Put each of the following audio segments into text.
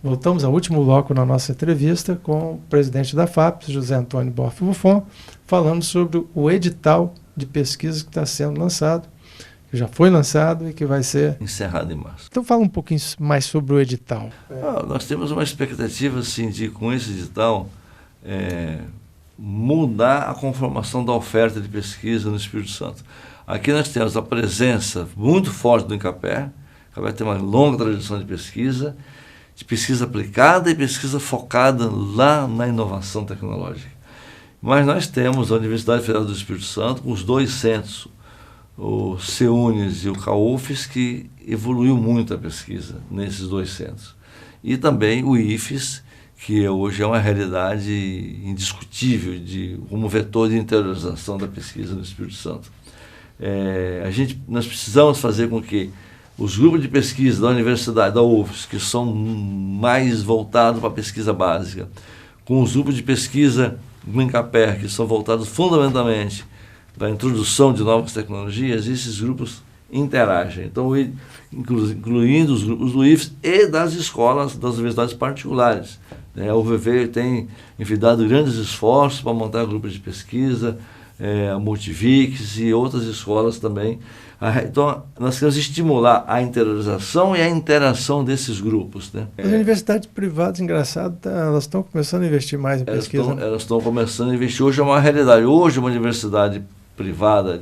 Voltamos ao último bloco na nossa entrevista com o presidente da FAPES, José Antônio Boff Buffon, falando sobre o edital de pesquisa que está sendo lançado, que já foi lançado e que vai ser encerrado em março. Então fala um pouquinho mais sobre o edital. Nós temos uma expectativa assim, de, com esse edital, mudar a conformação da oferta de pesquisa no Espírito Santo. Aqui nós temos a presença muito forte do INCAPER, que vai ter uma longa tradição de pesquisa aplicada e pesquisa focada lá na inovação tecnológica. Mas nós temos a Universidade Federal do Espírito Santo, com os dois centros, o CEUNES e o CAUFES, que evoluiu muito a pesquisa nesses dois centros. E também o IFES, que hoje é uma realidade indiscutível como vetor de interiorização da pesquisa no Espírito Santo. Nós precisamos fazer com que os grupos de pesquisa da universidade, da UFES, que são mais voltados para a pesquisa básica, com os grupos de pesquisa do INCAPER, que são voltados fundamentalmente para a introdução de novas tecnologias, esses grupos interagem. Então, incluindo os grupos do IFES e das escolas, das universidades particulares. A UVV tem envidado grandes esforços para montar grupos de pesquisa, a Multivix e outras escolas também. Então, nós queremos estimular a interiorização e a interação desses grupos. Né? As universidades privadas, engraçado, elas estão começando a investir mais em pesquisa. Elas estão começando a investir. Hoje é uma realidade. Hoje, uma universidade privada,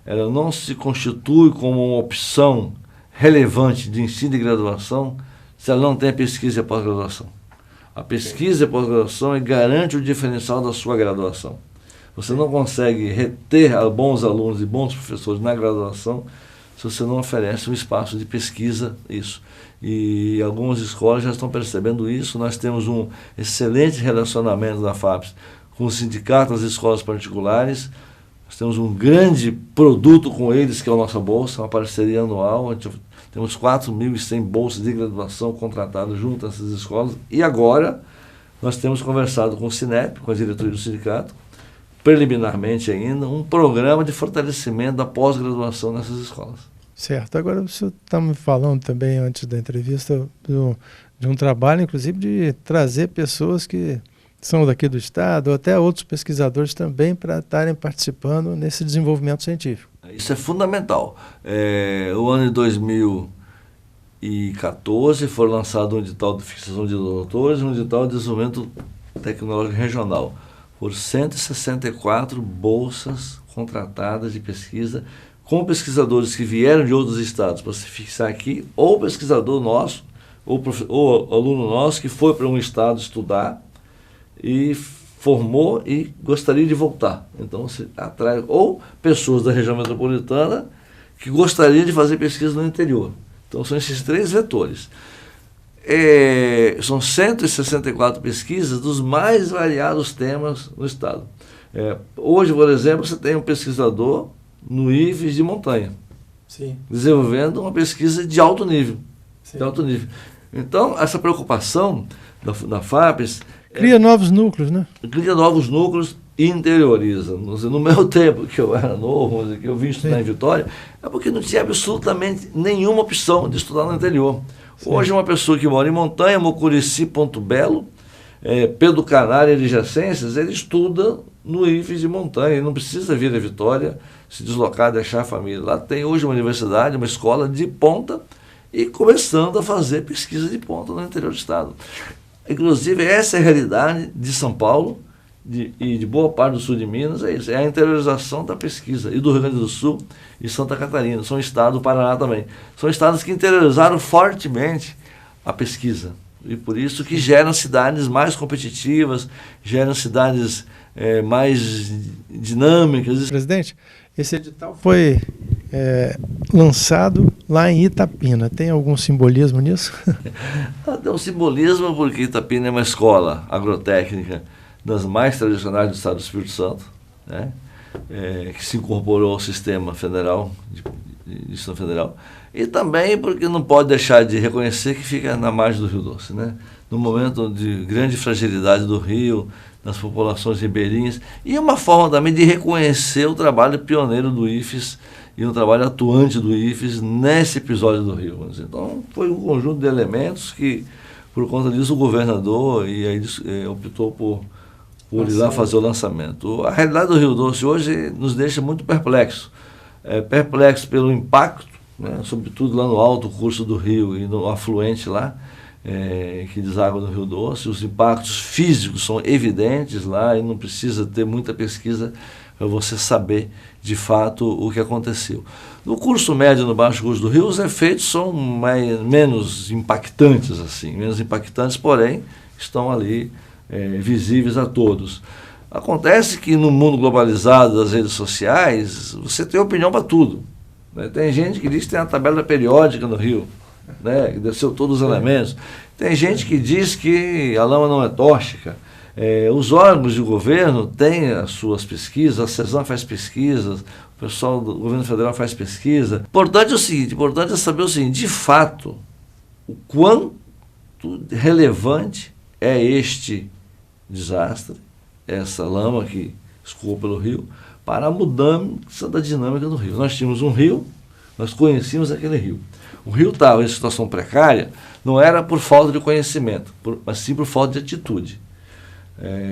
ela não se constitui como uma opção relevante de ensino e graduação se ela não tem a pesquisa e a pós-graduação. A pesquisa e a pós-graduação garante o diferencial da sua graduação. Você não consegue reter bons alunos e bons professores na graduação se você não oferece um espaço de pesquisa, isso. E algumas escolas já estão percebendo isso. Nós temos um excelente relacionamento da FAPES com o sindicato das escolas particulares. Nós temos um grande produto com eles, que é a nossa bolsa, uma parceria anual. Temos 4.100 bolsas de graduação contratadas junto a essas escolas. E agora nós temos conversado com o Sinep, com a diretoria do sindicato, preliminarmente ainda, um programa de fortalecimento da pós-graduação nessas escolas. Certo. Agora, o senhor está me falando também, antes da entrevista, de um trabalho, inclusive, de trazer pessoas que são daqui do Estado, ou até outros pesquisadores também, para estarem participando nesse desenvolvimento científico. Isso é fundamental. O ano de 2014 foi lançado um edital de fixação de doutores e um edital de desenvolvimento tecnológico regional, por 164 bolsas contratadas de pesquisa, com pesquisadores que vieram de outros estados para se fixar aqui, ou pesquisador nosso, ou aluno nosso que foi para um estado estudar e formou e gostaria de voltar. Então, se atrai, ou pessoas da região metropolitana que gostariam de fazer pesquisa no interior. Então, são esses três vetores. São 164 pesquisas dos mais variados temas no estado. Hoje, por exemplo, você tem um pesquisador no IFES de montanha, sim, desenvolvendo uma pesquisa de alto nível. Sim. De alto nível. Então, essa preocupação da FAPES... Cria novos núcleos, né? Cria novos núcleos e interioriza. No meu tempo, que eu era novo, que eu vim estudar em Vitória, é porque não tinha absolutamente nenhuma opção de estudar no interior. Hoje, uma pessoa que mora em montanha, Mucurici, Ponto Belo, Pedro Canário e adjacências, ele estuda no IFES de montanha, ele não precisa vir a Vitória, se deslocar, deixar a família. Lá tem hoje uma universidade, uma escola de ponta, e começando a fazer pesquisa de ponta no interior do estado. Inclusive, essa é a realidade de São Paulo e de boa parte do sul de Minas, é isso, é a interiorização da pesquisa, e do Rio Grande do Sul e Santa Catarina, são estados do Paraná também. São estados que interiorizaram fortemente a pesquisa, e por isso que geram cidades mais competitivas, geram cidades mais dinâmicas. Presidente, esse edital foi lançado lá em Itapina. Tem algum simbolismo nisso? Tem um simbolismo porque Itapina é uma escola agrotécnica das mais tradicionais do estado do Espírito Santo, né? Que se incorporou ao sistema federal de Distrito Federal, e também porque não pode deixar de reconhecer que fica na margem do Rio Doce, né? No momento de grande fragilidade do rio, das populações ribeirinhas, e uma forma também de reconhecer o trabalho pioneiro do IFES e o trabalho atuante do IFES nesse episódio do rio. Vamos dizer. Então, foi um conjunto de elementos que, por conta disso, o governador optou por ir lá fazer o lançamento. A realidade do Rio Doce hoje nos deixa muito perplexos. Perplexos pelo impacto, né, sobretudo lá no alto curso do rio e no afluente lá, que deságua no Rio Doce. Os impactos físicos são evidentes lá e não precisa ter muita pesquisa para você saber de fato o que aconteceu. No curso médio, no baixo curso do rio, os efeitos são menos impactantes, porém estão ali visíveis a todos. Acontece que no mundo globalizado das redes sociais, você tem opinião para tudo, né? Tem gente que diz que tem a tabela periódica no rio, né, que desceu todos os elementos. Tem gente que diz que a lama não é tóxica. Os órgãos de governo têm as suas pesquisas, a CESAM faz pesquisas, o pessoal do governo federal faz pesquisa. Importante é saber o seguinte, de fato, o quanto relevante é este desastre, essa lama que escoou pelo rio, para a mudança da dinâmica do rio. Nós tínhamos um rio, nós conhecíamos aquele rio. O rio estava em situação precária, não era por falta de conhecimento, mas sim por falta de atitude.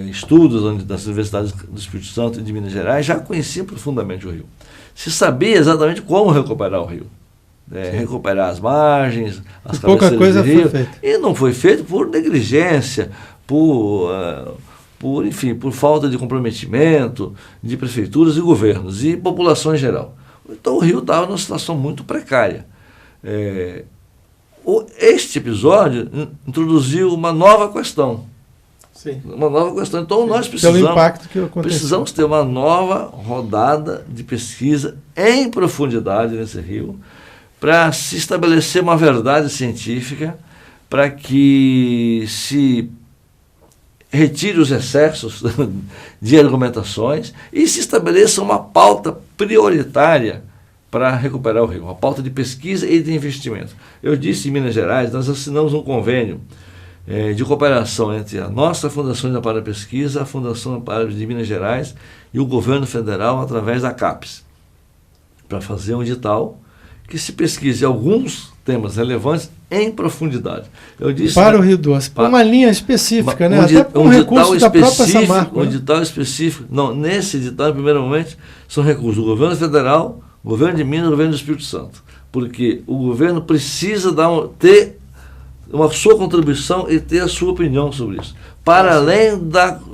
Estudos das universidades do Espírito Santo e de Minas Gerais já conheciam profundamente o rio. Se sabia exatamente como recuperar o rio. Recuperar as margens, as cabeceiras do rio. E não foi feito por negligência, por falta de comprometimento de prefeituras e governos e população em geral. Então o rio estava numa situação muito precária. Este episódio introduziu uma nova questão. Sim. Uma nova questão. Então nós precisamos ter uma nova rodada de pesquisa em profundidade nesse rio, para se estabelecer uma verdade científica, para que se retire os excessos de argumentações e se estabeleça uma pauta prioritária para recuperar o rio, uma pauta de pesquisa e de investimento. Eu disse em Minas Gerais, nós assinamos um convênio de cooperação entre a nossa Fundação de Amparo à Pesquisa, a Fundação Amparo de Minas Gerais e o governo federal através da CAPES, para fazer um edital que se pesquise alguns temas relevantes em profundidade. Eu disse, para o Rio Doce, para uma linha específica, né? Até com recurso da própria Samarco. Um edital específico. Não, nesse edital, em primeiro momento, são recursos do governo federal, governo de Minas e governo do Espírito Santo. Porque o governo precisa ter uma sua contribuição e ter a sua opinião sobre isso. Para além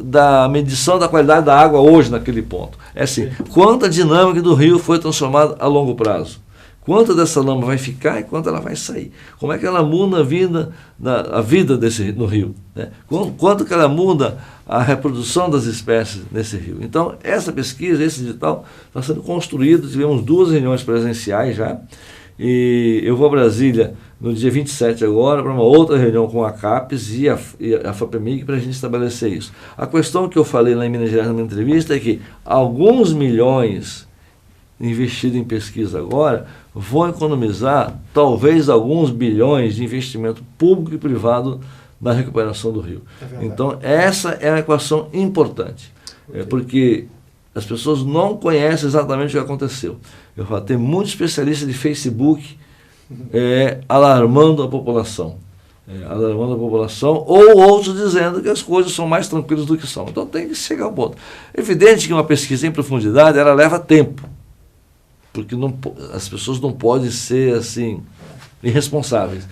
da medição da qualidade da água hoje naquele ponto. Assim, quanto a dinâmica do rio foi transformada a longo prazo. Quanto dessa lama vai ficar e quanto ela vai sair. Como é que ela muda a vida no rio. Né? Quanto que ela muda a reprodução das espécies nesse rio. Então, essa pesquisa, esse edital, está sendo construído. Tivemos 2 reuniões presenciais já. E eu vou a Brasília no dia 27 agora para uma outra reunião com a CAPES e a FAPEMIG para a gente estabelecer isso. A questão que eu falei lá em Minas Gerais na minha entrevista é que alguns milhões investidos em pesquisa agora vão economizar talvez alguns bilhões de investimento público e privado na recuperação do rio. Então essa é uma equação importante, porque as pessoas não conhecem exatamente o que aconteceu. Eu falo, tem muitos especialistas de Facebook alarmando a população. Ou outros dizendo que as coisas são mais tranquilas do que são. Então tem que chegar ao ponto. É evidente que uma pesquisa em profundidade, ela leva tempo. Porque as pessoas não podem ser assim irresponsáveis.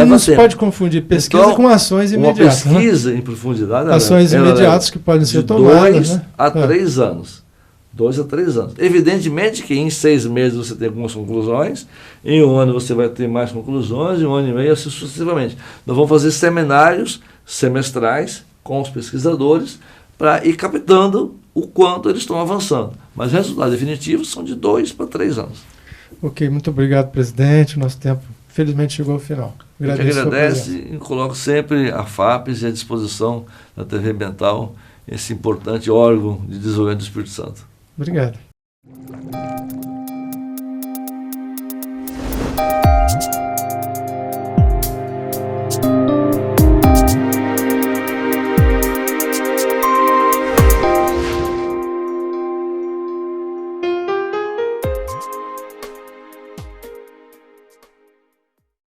Não se pode confundir pesquisa com ações imediatas. Uma pesquisa em profundidade... Ações imediatas que podem ser tomadas. 2 a 3 anos. 2 a 3 anos. Evidentemente que em 6 meses você tem algumas conclusões, em 1 ano você vai ter mais conclusões, em 1 ano e meio, assim sucessivamente. Nós vamos fazer seminários semestrais com os pesquisadores para ir captando o quanto eles estão avançando. Mas resultados definitivos são de 2 para 3 anos. Ok, muito obrigado, presidente. O nosso tempo, felizmente, chegou ao final. Eu que agradeço e coloco sempre a FAPES à disposição da TV Ambiental, esse importante órgão de desenvolvimento do Espírito Santo. Obrigado. Música